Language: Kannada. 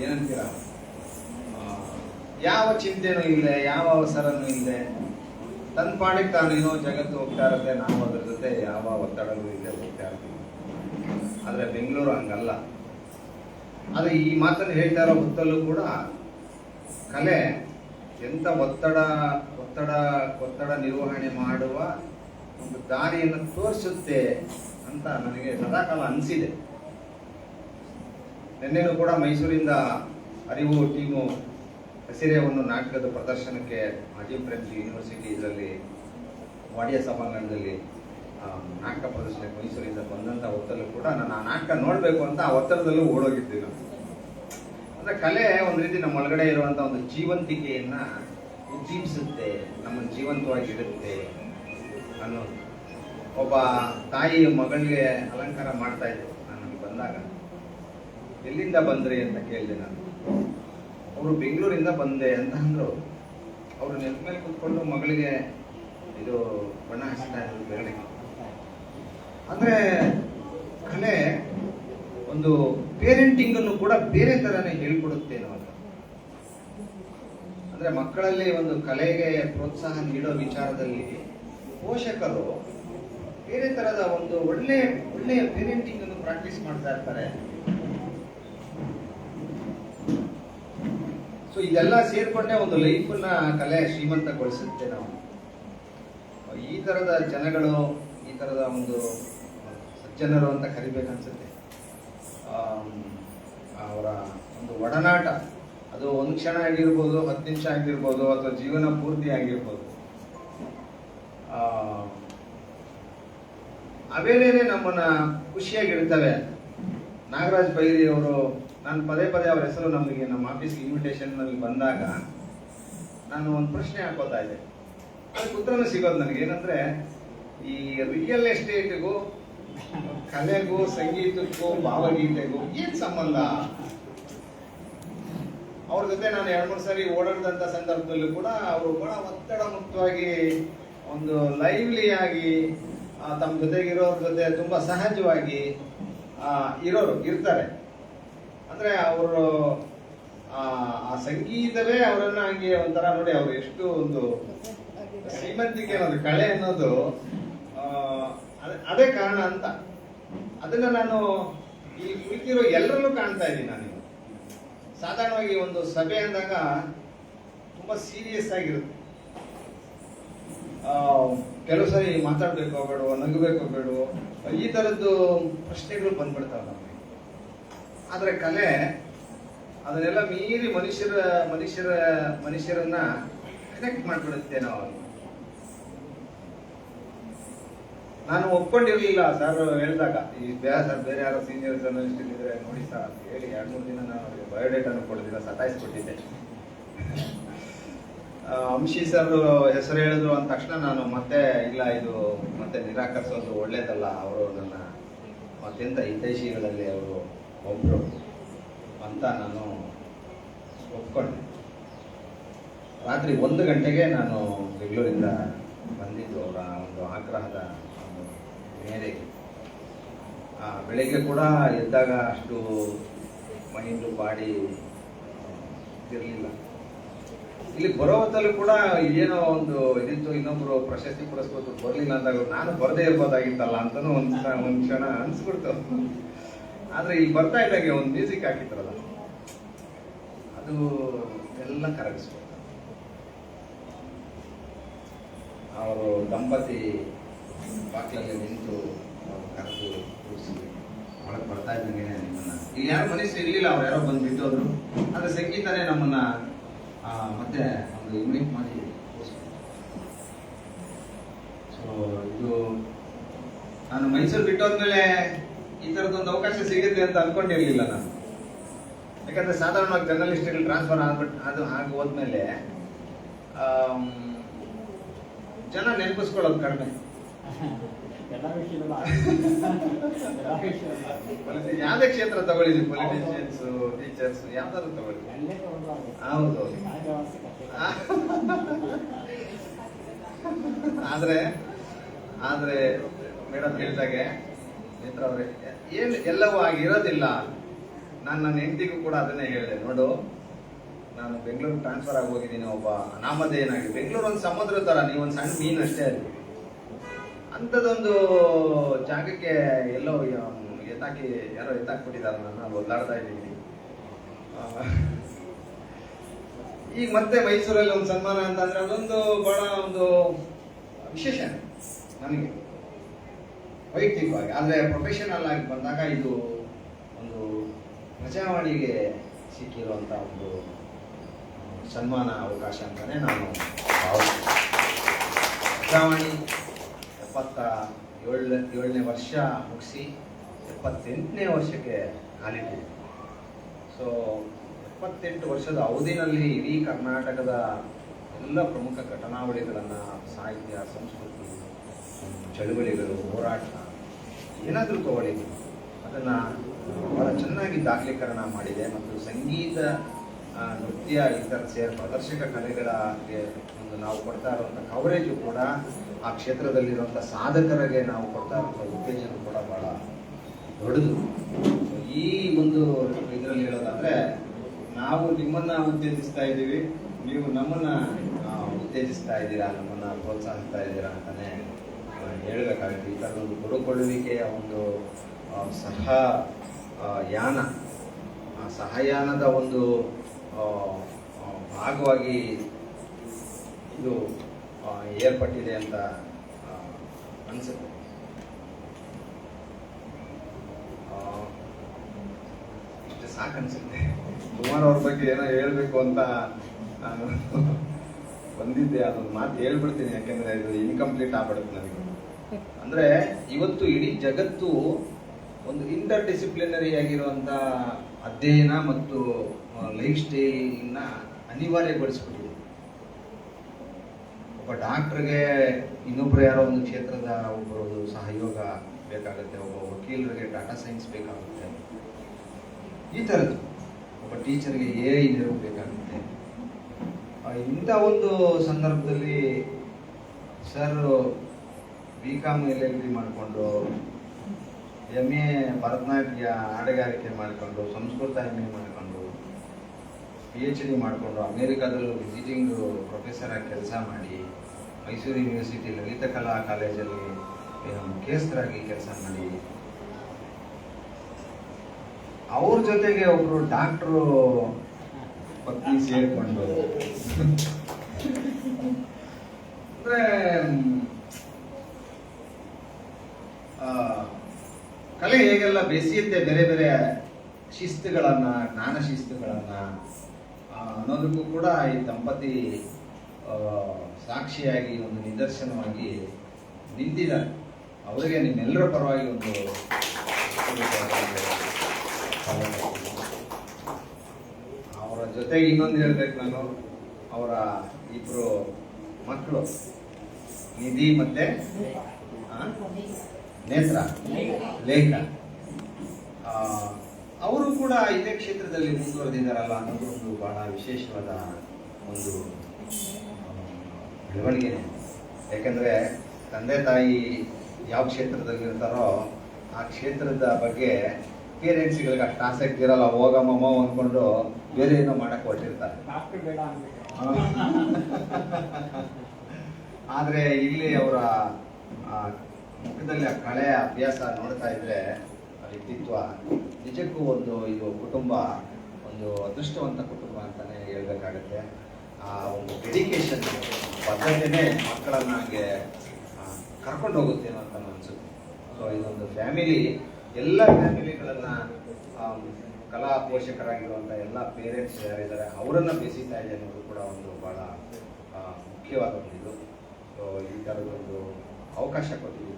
ಏನಂತೀರ, ಯಾವ ಚಿಂತೆನೂ ಇಲ್ಲ, ಯಾವ ಅವಸರನೂ ಇಲ್ಲ, ತನ್ನ ಪಾಡಿಗೆ ತಾನೇನೋ ಜಗತ್ತು ಹೋಗ್ತಾ ಇರುತ್ತೆ, ನಾವು ಅದ್ರ ಜೊತೆ ಯಾವ ಒತ್ತಡವೂ ಇಲ್ಲದೆ ಹೋಗ್ತಾ ಇರ್ತೀವಿ. ಆದರೆ ಬೆಂಗಳೂರು ಹಂಗಲ್ಲ. ಆದರೆ ಈ ಮಾತನ್ನು ಹೇಳ್ತಾ ಇರೋ ಹೊತ್ತಲ್ಲೂ ಕೂಡ ಕಲೆ ಎಂಥ ಒತ್ತಡ ನಿರ್ವಹಣೆ ಮಾಡುವ ಒಂದು ದಾರಿಯನ್ನು ತೋರಿಸುತ್ತೆ ಅಂತ ನನಗೆ ಸದಾಕಾಲ ಅನಿಸಿದೆ. ನಿನ್ನೆನೂ ಕೂಡ ಮೈಸೂರಿಂದ ಅರಿವು ಟೀಮು ಹಸಿರೆ ಒಂದು ನಾಟಕದ ಪ್ರದರ್ಶನಕ್ಕೆ ಅಜೀಂ ಪ್ರೇಮ್ಜಿ ಯೂನಿವರ್ಸಿಟಿ ಇದರಲ್ಲಿ ವಾಡಿಯ ಸಭಾಂಗಣದಲ್ಲಿ ನಾಟಕ ಪ್ರದರ್ಶನಕ್ಕೆ ಮೈಸೂರಿಂದ ಬಂದಂಥ ಹೊತ್ತಲ್ಲೂ ಕೂಡ ನಾನು ಆ ನಾಟಕ ನೋಡಬೇಕು ಅಂತ ಆ ಒತ್ತಡದಲ್ಲೂ ಓಡೋಗಿದ್ದೆ. ನಾನು ಅಂದರೆ ಕಲೆ ಒಂದು ರೀತಿ ನಮ್ಮ ಒಳಗಡೆ ಇರುವಂಥ ಒಂದು ಜೀವಂತಿಕೆಯನ್ನು ಉದ್ದೀಪಿಸುತ್ತೆ, ನಮ್ಮನ್ನು ಜೀವಂತವಾಗಿಡುತ್ತೆ ಅನ್ನೋದು. ಒಬ್ಬ ತಾಯಿ ಮಗಳಿಗೆ ಅಲಂಕಾರ ಮಾಡ್ತಾ ಇದ್ದೆ. ನಾನು ನನಗೆ ಬಂದಾಗ ಎಲ್ಲಿಂದ ಬಂದ್ರಿ ಅಂತ ಕೇಳಿದೆ. ನಾನು ಅವರು ಬೆಂಗಳೂರಿಂದ ಬಂದೆ ಅಂತ ಅಂದರು. ಅವರು ನೆಲದ ಮೇಲೆ ಕೂತ್ಕೊಂಡು ಮಗಳಿಗೆ ಇದು ಬಣ್ಣ ಹಚ್ತಾ ಇದ್ರು ಬೆರಳಿಗೆ. ಅಂದರೆ ಕಲೆ ಒಂದು ಪೇರೆಂಟಿಂಗ್ ಅನ್ನು ಕೂಡ ಬೇರೆ ತರನೇ ಹೇಳ್ಕೊಡುತ್ತೆ ನಾವು. ಅಂದ್ರೆ ಮಕ್ಕಳಲ್ಲಿ ಒಂದು ಕಲೆಗೆ ಪ್ರೋತ್ಸಾಹ ನೀಡೋ ವಿಚಾರದಲ್ಲಿ ಪೋಷಕರು ಬೇರೆ ತರದ ಒಂದು ಒಳ್ಳೆಯ ಪೇರೆಂಟಿಂಗ್ ಅನ್ನು ಪ್ರಾಕ್ಟೀಸ್ ಮಾಡ್ತಾ ಇರ್ತಾರೆ. ಸೊ ಇದೆಲ್ಲ ಸೇರ್ಕೊಂಡೆ ಒಂದು ಲೈಫನ್ನ ಕಲೆ ಶ್ರೀಮಂತಗೊಳಿಸುತ್ತೆ. ನಾವು ಈ ತರದ ಜನಗಳು, ಈ ತರದ ಒಂದು ಸಜ್ಜನರು ಅಂತ ಕರಿಬೇಕನ್ಸುತ್ತೆ. ಅವರ ಒಂದು ಒಡನಾಟ ಅದು ಒಂದು ಕ್ಷಣ ಆಗಿರ್ಬೋದು, 10 ನಿಮಿಷ ಆಗಿರ್ಬೋದು, ಅಥವಾ ಜೀವನ ಪೂರ್ತಿ ಆಗಿರ್ಬೋದು. ಅವೇನೇನೆ ನಮ್ಮನ್ನ ಖುಷಿಯಾಗಿರ್ತವೆ. ನಾಗರಾಜ್ ಬೈರಿ ಅವರು, ನಾನು ಪದೇ ಅವರ ಹೆಸರು ನಮಗೆ ನಮ್ಮ ಆಫೀಸ್ಗೆ ಇನ್ವಿಟೇಷನ್ ನಲ್ಲಿ ಬಂದಾಗ ನಾನು ಒಂದು ಪ್ರಶ್ನೆ ಹಾಕೋತಾ ಇದ್ದೆ. ಅದಕ್ಕೆ ಉತ್ತರನೂ ಸಿಗೋದು ನನಗೆ. ಏನಂದ್ರೆ, ಈ ರಿಯಲ್ ಎಸ್ಟೇಟ್ಗೂ ಕಲೆಗೂ ಸಂಗೀತಕ್ಕೂ ಭಾವಗೀತೆಗೂ ಏನ್ ಸಂಬಂಧ? ಅವ್ರ ಜೊತೆ ನಾನು 2-3 ಸಾರಿ ಓಡಾಡಿದಂಥ ಸಂದರ್ಭದಲ್ಲೂ ಕೂಡ ಅವರು ಬಹಳ ಒತ್ತಡ ಮುಕ್ತವಾಗಿ, ಒಂದು ಲೈವ್ಲಿ ಆಗಿ ತಮ್ಮ ಜೊತೆಗಿರೋರ ಜೊತೆ ತುಂಬಾ ಸಹಜವಾಗಿ ಇರ್ತಾರೆ. ಅಂದ್ರೆ ಅವರು ಆ ಸಂಗೀತವೇ ಅವರನ್ನ ಹಂಗೆ ಒಂಥರ ನೋಡಿ, ಅವರು ಎಷ್ಟು ಒಂದು ಶ್ರೀಮಂತಿಕೆ ಅನ್ನೋದು, ಕಳೆ ಅನ್ನೋದು ಅದೇ ಕಾರಣ ಅಂತ. ಅದನ್ನ ನಾನು ಈ ಕುಳಿತಿರೋ ಎಲ್ಲರಲ್ಲೂ ಕಾಣ್ತಾ ಇದ್ದೀನಿ. ನಾನು ಸಾಧಾರಣವಾಗಿ ಒಂದು ಸಭೆ ಅಂದಾಗ ತುಂಬಾ ಸೀರಿಯಸ್ ಆಗಿರುತ್ತೆ. ಕೆಲವು ಸರಿ ಮಾತಾಡ್ಬೇಕು ಬೇಡವೋ, ನಗಬೇಕು ಬೇಡವೋ, ಈ ತರದ್ದು ಪ್ರಶ್ನೆಗಳು ಬಂದ್ಬಿಡ್ತಾವೆ ನಮಗೆ. ಆದ್ರೆ ಕಲೆ ಅದನ್ನೆಲ್ಲ ಮೀರಿ ಮನುಷ್ಯರನ್ನ ಕನೆಕ್ಟ್ ಮಾಡ್ಬಿಡುತ್ತೆ. ನಾನು ಒಪ್ಕೊಂಡಿರ್ಲಿಲ್ಲ ಸರ್ ಹೇಳಿದಾಗ, ಈ ಸರ್ ಬೇರೆ ಯಾರೋ ಸೀನಿಯರ್ ಜರ್ನಲಿಸ್ಟ್ ಇದ್ರೆ ನೋಡಿ ಸರ್ ಅಂತ ಹೇಳಿ 2-3 ದಿನ ನಾನು ಅವರಿಗೆ ಬಯೋಡೇಟಾನು ಕೊಡೋದಿಲ್ಲ, ಸತಾಯಿಸ್ಬಿಟ್ಟಿದ್ದೆ. ಅಂಶಿ ಸರ್ ಹೆಸರು ಹೇಳಿದ್ರು ಅಂದ ತಕ್ಷಣ ನಾನು ಮತ್ತೆ ಇಲ್ಲ, ಇದು ಮತ್ತೆ ನಿರಾಕರಿಸೋದು ಒಳ್ಳೇದಲ್ಲ, ಅವರು ನನ್ನ ಅತ್ಯಂತ ಹಿತೈಷಿಗಳಲ್ಲಿ ಅವರು ಒಬ್ರು ಅಂತ ನಾನು ಒಪ್ಕೊಂಡೆ. ರಾತ್ರಿ 1 ಗಂಟೆಗೆ ನಾನು ಬೆಂಗಳೂರಿಂದ ಬಂದಿದ್ದು ಅವರ ಒಂದು ಆಗ್ರಹದ ಮೇರೆಗೆ. ಬೆಳಗ್ಗೆ ಕೂಡ ಎದ್ದಾಗ ಅಷ್ಟು ಮೈಂಡು ಬಾಡಿ ಇರಲಿಲ್ಲ. ಇಲ್ಲಿ ಬರೋ ಹೊತ್ತಲ್ಲೂ ಕೂಡ ಏನೋ ಒಂದು ಇದಿತ್ತು, ಇನ್ನೊಬ್ರು ಪ್ರಶಸ್ತಿ ಪುರಸ್ಕೃತರು ಬರಲಿಲ್ಲ ಅಂದಾಗ ನಾನು ಬರದೇ ಇರ್ಬೋದಾಗಿತ್ತಲ್ಲ ಅಂತಾನು ಒಂದ್ ಕ್ಷಣ ಅನ್ಸ್ಬಿಡ್ತು. ಆದ್ರೆ ಇಲ್ಲಿ ಬರ್ತಾ ಇದ್ದಾಗೆ ಒಂದು ಮ್ಯೂಸಿಕ್ ಹಾಕಿದ್ರಲ್ಲ, ಅದು ಎಲ್ಲ ಕರಗಿಸ್ಬೋದು. ಅವರು ದಂಪತಿ ಬಾಕ್ಲಲ್ಲಿ ನಿಂತು ಕರೆದು ಕೂರಿಸಿ ಒಳಗೆ ಬರ್ತಾ ಇದ್ದಂಗೆ ನಿಮ್ಮನ್ನ, ಇಲ್ಲಿ ಯಾರು ಮನುಷ್ಯರು ಇರ್ಲಿಲ್ಲ, ಅವ್ರು ಯಾರೋ ಬಂದು ಬಿಟ್ಟೋದ್ರು. ಆದ್ರೆ ಸಂಗೀತನೇ ನಮ್ಮನ್ನ ಮತ್ತೆ ಒಂದು ಯೂನಿಟ್ ಮಾಡಿ ಕೂರಿಸ್ಬೋದು. ಸೊ ಇದು ನಾನು ಮೈಸೂರು ಬಿಟ್ಟೋದ್ಮೇಲೆ ಈ ತರದೊಂದು ಅವಕಾಶ ಸಿಗುತ್ತೆ ಅಂತ ಅನ್ಕೊಂಡಿರ್ಲಿಲ್ಲ ನಾನು. ಯಾಕಂದ್ರೆ ಸಾಧಾರಣವಾಗಿ ಜರ್ನಲಿಸ್ಟ್ಗಳು ಟ್ರಾನ್ಸ್ಫರ್ ಅದು ಹಾಗೆ ಹೋದ್ಮೇಲೆ ಜನ ನೆನಪಿಸ್ಕೊಳ್ಳೋದು ಕಡಿಮೆ. ಯಾವ್ದೇ ಕ್ಷೇತ್ರ ತಗೊಳ್ಳಿ, ಪೊಲಿಟಿಷಿಯನ್ಸ್, ಟೀಚರ್ಸ್, ಯಾವ್ದಾದ್ರು ತಗೊಳ್ಳಿ. ಹೌದು. ಆದ್ರೆ ಮೇಡಮ್ ಹೇಳಿದಾಗೆ ನೇತ್ರ ಅವ್ರೆ, ಎಲ್ಲವೂ ಆಗಿರೋದಿಲ್ಲ. ನಾನು ನನ್ನ ಹೆಂಡತಿಗೂ ಕೂಡ ಅದನ್ನೇ ಹೇಳಿದೆ, ನೋಡು ನಾನು ಬೆಂಗಳೂರು ಟ್ರಾನ್ಸ್ಫರ್ ಆಗಿ ಹೋಗಿದ್ದೀನಿ, ಒಬ್ಬ ಅನಾಮಧೇಯನಾಗಿ. ಬೆಂಗಳೂರು ಒಂದು ಸಮುದ್ರ ಥರ, ನೀವೊಂದು ಸಣ್ಣ ಮೀನು ಅಷ್ಟೇ ಅಲ್ಲಿ. ಅಂಥದ್ದೊಂದು ಜಾಗಕ್ಕೆ ಎಲ್ಲೋ ಯಾರೋ ಎತ್ತಾಕ್ಬಿಟ್ಟಿದ್ದಾರೆ, ನನ್ನ ಅಲ್ಲಿ ಒದ್ದಾಡ್ತಾ ಇದ್ದೀನಿ. ಈಗ ಮತ್ತೆ ಮೈಸೂರಲ್ಲಿ ಒಂದು ಸನ್ಮಾನ ಅಂತಂದ್ರೆ ಅದೊಂದು ಬಹಳ ಒಂದು ವಿಶೇಷ ನನಗೆ ವೈಯಕ್ತಿಕವಾಗಿ. ಆದರೆ ಪ್ರೊಫೆಷನಲ್ ಆಗಿ ಬಂದಾಗ ಇದು ಒಂದು ಪ್ರಜಾವಾಣಿಗೆ ಸಿಕ್ಕಿರುವಂಥ ಒಂದು ಸನ್ಮಾನ ಅವಕಾಶ ಅಂತಾನೆ ನಾನು ಪ್ರಜಾವಾಣಿ 77ನೇ ವರ್ಷ ಮುಗಿಸಿ 78ನೇ ವರ್ಷಕ್ಕೆ ಕಾಲಿಟ್ಟಿದೆ. ಸೊ 78 ವರ್ಷದ ಅವಧಿನಲ್ಲಿ ಇಡೀ ಕರ್ನಾಟಕದ ಎಲ್ಲ ಪ್ರಮುಖ ಘಟನಾವಳಿಗಳನ್ನು, ಸಾಹಿತ್ಯ, ಸಂಸ್ಕೃತಿ, ಚಳುವಳಿಗಳು, ಹೋರಾಟ ಏನಾದರೂ ತಗೊಳ್ಳಿ, ಅದನ್ನು ಬಹಳ ಚೆನ್ನಾಗಿ ದಾಖಲೀಕರಣ ಮಾಡಿದೆ. ಮತ್ತು ಸಂಗೀತ, ನೃತ್ಯ, ಇತರ ಪ್ರದರ್ಶಕ ಕಲೆಗಳಿಗೆ ಒಂದು ನಾವು ಕೊಡ್ತಾ ಇರುವಂಥ ಕವರೇಜು ಕೂಡ, ಆ ಕ್ಷೇತ್ರದಲ್ಲಿರುವಂಥ ಸಾಧಕರಿಗೆ ನಾವು ಕೊಡ್ತಾ ಇರುವಂಥ ಉತ್ತೇಜನ ಕೂಡ ಬಹಳ ದೊಡ್ಡದು. ಈ ಒಂದು ಇದರಲ್ಲಿ ಹೇಳೋದಾದ್ರೆ, ನಾವು ನಿಮ್ಮನ್ನ ಉತ್ತೇಜಿಸ್ತಾ ಇದ್ದೀವಿ, ನೀವು ನಮ್ಮನ್ನ ಉತ್ತೇಜಿಸ್ತಾ ಇದ್ದೀರಾ, ನಮ್ಮನ್ನ ಪ್ರೋತ್ಸಾಹಿಸ್ತಾ ಇದ್ದೀರಾ ಅಂತಾನೆ ಹೇಳಬೇಕಾಗುತ್ತೆ. ಈ ಥರದೊಂದು ಕೊಡುಕೊಳ್ಳುವಿಕೆಯ ಒಂದು ಸಹಯಾನದ ಒಂದು ಭಾಗವಾಗಿ ಇದು ಏರ್ಪಟ್ಟಿದೆ ಅಂತ ಅನ್ಸುತ್ತೆ. ಇಷ್ಟು ಸಾಕನ್ಸುತ್ತೆ. ಕುಮಾರ್ ಅವ್ರ ಬಗ್ಗೆ ಏನೋ ಹೇಳ್ಬೇಕು ಅಂತ ನಾನು ಬಂದಿದ್ದೆ, ಅದೊಂದು ಮಾತು ಹೇಳ್ಬಿಡ್ತೀನಿ, ಯಾಕೆಂದ್ರೆ ಇದು ಇನ್ಕಂಪ್ಲೀಟ್ ಆಗ್ಬಿಡುತ್ತೆ ನನಗೆ. ಅಂದ್ರೆ ಇವತ್ತು ಇಡೀ ಜಗತ್ತು ಒಂದು ಇಂಟರ್ ಡಿಸಿಪ್ಲಿನರಿ ಆಗಿರುವಂತ ಅಧ್ಯಯನ ಮತ್ತು ಲೈಫ್ ಸ್ಟೈಲ್ನ ಅನಿವಾರ್ಯಗೊಳಿಸ್ಬಿಟ್ಟಿದೆ. ಒಬ್ಬ ಡಾಕ್ಟರ್ಗೆ ಇನ್ನೊಬ್ರು ಯಾರೋ ಒಂದು ಕ್ಷೇತ್ರದ ಒಬ್ಬರು ಸಹಯೋಗ ಬೇಕಾಗುತ್ತೆ, ಒಬ್ಬ ವಕೀಲರಿಗೆ ಡಾಟಾ ಸೈನ್ಸ್ ಬೇಕಾಗುತ್ತೆ, ಈ ಥರದ್ದು. ಒಬ್ಬ ಟೀಚರ್ಗೆ AI ನೆರವು ಬೇಕಾಗುತ್ತೆ. ಇಂಥ ಒಂದು ಸಂದರ್ಭದಲ್ಲಿ ಸರ್ BCom LLB ಮಾಡಿಕೊಂಡು, MA ಭರತನಾಟ್ಯ ಹಾಡುಗಾರಿಕೆ ಮಾಡಿಕೊಂಡು, ಸಂಸ್ಕೃತ MA ಮಾಡಿಕೊಂಡು, PhD ಮಾಡಿಕೊಂಡು, ಅಮೇರಿಕಾದಲ್ಲೂ ವಿಸಿಟಿಂಗ್ ಪ್ರೊಫೆಸರ್ ಆಗಿ ಕೆಲಸ ಮಾಡಿ, ಮೈಸೂರು ಯೂನಿವರ್ಸಿಟಿ ಲಲಿತ ಕಲಾ ಕಾಲೇಜಲ್ಲಿ ಮುಖ್ಯಸ್ಥರಾಗಿ ಕೆಲಸ ಮಾಡಿ, ಅವ್ರ ಜೊತೆಗೆ ಒಬ್ರು ಡಾಕ್ಟ್ರು ಪತ್ನಿ ಸೇರಿಕೊಂಡು, ಅಂದ್ರೆ ಕಲೆ ಹೇಗೆಲ್ಲ ಬೆಸೆಯುತ್ತೆ ಬೇರೆ ಬೇರೆ ಶಿಸ್ತುಗಳನ್ನ, ಜ್ಞಾನ ಶಿಸ್ತುಗಳನ್ನ ಅನ್ನೋದಕ್ಕೂ ಕೂಡ ಈ ದಂಪತಿ ಸಾಕ್ಷಿಯಾಗಿ ಒಂದು ನಿದರ್ಶನವಾಗಿ ನಿಂತಿದ್ದಾರೆ. ಅವರಿಗೆ ನಿಮ್ಮೆಲ್ಲರ ಪರವಾಗಿ ಒಂದು ಅವರ ಜೊತೆಗೆ ಇನ್ನೊಂದು ಹೇಳ್ಬೇಕು ನಾನು, ಅವರ ಇಬ್ರು ಮಕ್ಕಳು ನಿಧಿ ಮತ್ತೆ ನೇತ್ರ ಲೇಖ, ಅವರು ಕೂಡ ಇದೇ ಕ್ಷೇತ್ರದಲ್ಲಿ ಮುಂದುವರೆದಿದ್ದಾರಲ್ಲ ಅನ್ನೋದು ಒಂದು ಬಹಳ ವಿಶೇಷವಾದ ಒಂದು ಬೆಳವಣಿಗೆ. ಯಾಕಂದ್ರೆ ತಂದೆ ತಾಯಿ ಯಾವ ಕ್ಷೇತ್ರದಲ್ಲಿರ್ತಾರೋ ಆ ಕ್ಷೇತ್ರದ ಬಗ್ಗೆ ಪೇರೆಂಟ್ಸ್ಗಳಿಗೆ ಅಷ್ಟು ಆಸಕ್ತಿ ಇರಲ್ಲ, ಹೋಗಮ್ಮ ಅಂದ್ಕೊಂಡು ಬೇರೆ ಏನೋ ಮಾಡಕ್ ಹೊರಟಿರ್ತಾರೆ. ಆದ್ರೆ ಇಲ್ಲಿ ಅವರ ಮುಖದಲ್ಲಿ ಆ ಕಳೆಯ ಅಭ್ಯಾಸ ನೋಡ್ತಾ ಇದ್ರೆ, ವ್ಯಕ್ತಿತ್ವ ನಿಜಕ್ಕೂ ಒಂದು ಇದು ಕುಟುಂಬ ಒಂದು ಅದೃಷ್ಟವಂತ ಕುಟುಂಬ ಅಂತಾನೆ ಹೇಳ್ಬೇಕಾಗತ್ತೆ. ಆ ಒಂದು ಡೆಡಿಕೇಶನ್ ಪದ್ಧತಿನೇ ಮಕ್ಕಳನ್ನ ಹಾಗೆ ಕರ್ಕೊಂಡು ಹೋಗುತ್ತೇನೋ ಅಂತ ಅನ್ಸುತ್ತೆ. ಸೊ ಇದೊಂದು ಫ್ಯಾಮಿಲಿ, ಎಲ್ಲ ಫ್ಯಾಮಿಲಿಗಳನ್ನ ಕಲಾ ಪೋಷಕರಾಗಿರುವಂಥ ಎಲ್ಲ ಪೇರೆಂಟ್ಸ್ ಯಾರಿದ್ದಾರೆ ಅವರನ್ನ ಬೆಸೀತಾ ಇದೆ ಅನ್ನೋದು ಕೂಡ ಒಂದು ಬಹಳ ಮುಖ್ಯವಾದ ಒಂದು ಇದು. ಸೊ ಈ ಥರದೊಂದು ಅವಕಾಶ ಕೊಟ್ಟಿದ್ದೀವಿ.